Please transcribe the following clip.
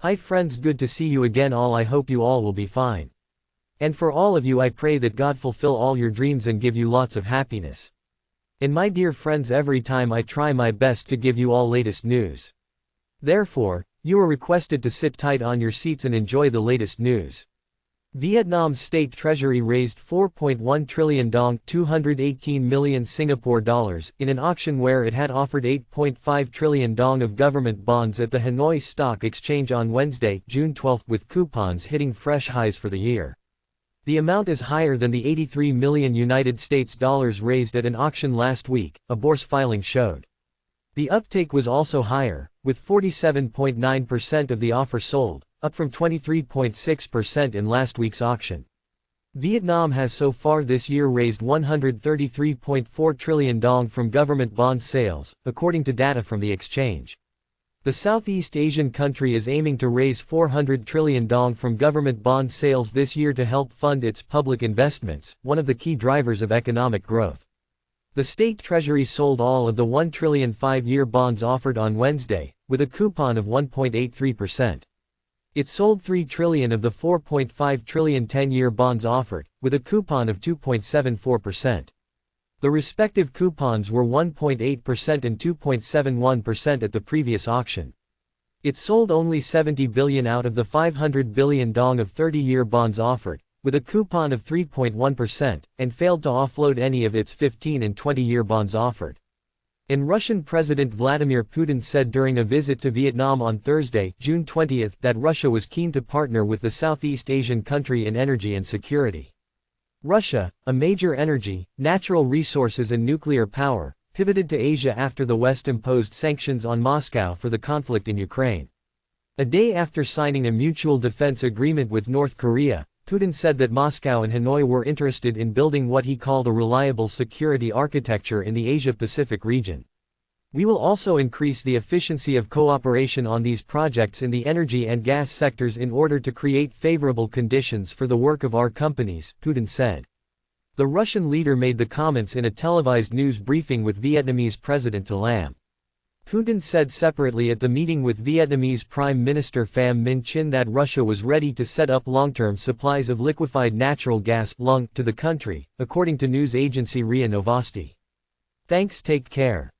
Hi friends, good to see you again all. I hope you all will be fine. And for all of you I pray that God fulfill all your dreams and give you lots of happiness. And my dear friends, every time I try my best to give you all latest news. Therefore, you are requested to sit tight on your seats and enjoy the latest news. Vietnam's state treasury raised 4.1 trillion dong, 218 million Singapore dollars, in an auction where it had offered 8.5 trillion dong of government bonds at the Hanoi Stock Exchange on Wednesday, June 12, with coupons hitting fresh highs for the year. The amount is higher than the 83 million United States dollars raised at an auction last week, a bourse filing showed. The uptake was also higher, with 47.9% of the offer sold, up from 23.6% in last week's auction. Vietnam has so far this year raised 133.4 trillion dong from government bond sales, according to data from the exchange. The Southeast Asian country is aiming to raise 400 trillion dong from government bond sales this year to help fund its public investments, one of the key drivers of economic growth. The state treasury sold all of the 1 trillion 5-year bonds offered on Wednesday, with a coupon of 1.83%. It sold 3 trillion of the 4.5 trillion 10-year bonds offered, with a coupon of 2.74%. The respective coupons were 1.8% and 2.71% at the previous auction. It sold only 70 billion out of the 500 billion dong of 30-year bonds offered, with a coupon of 3.1%, and failed to offload any of its 15 and 20-year bonds offered. And Russian President Vladimir Putin said during a visit to Vietnam on Thursday, June 20, that Russia was keen to partner with the Southeast Asian country in energy and security. Russia, a major energy, natural resources and nuclear power, pivoted to Asia after the West imposed sanctions on Moscow for the conflict in Ukraine. A day after signing a mutual defense agreement with North Korea, Putin said that Moscow and Hanoi were interested in building what he called a reliable security architecture in the Asia-Pacific region. We will also increase the efficiency of cooperation on these projects in the energy and gas sectors in order to create favorable conditions for the work of our companies, Putin said. The Russian leader made the comments in a televised news briefing with Vietnamese President Lam. Putin said separately at the meeting with Vietnamese Prime Minister Pham Minh Chinh that Russia was ready to set up long-term supplies of liquefied natural gas to the country, according to news agency RIA Novosti. Thanks, take care.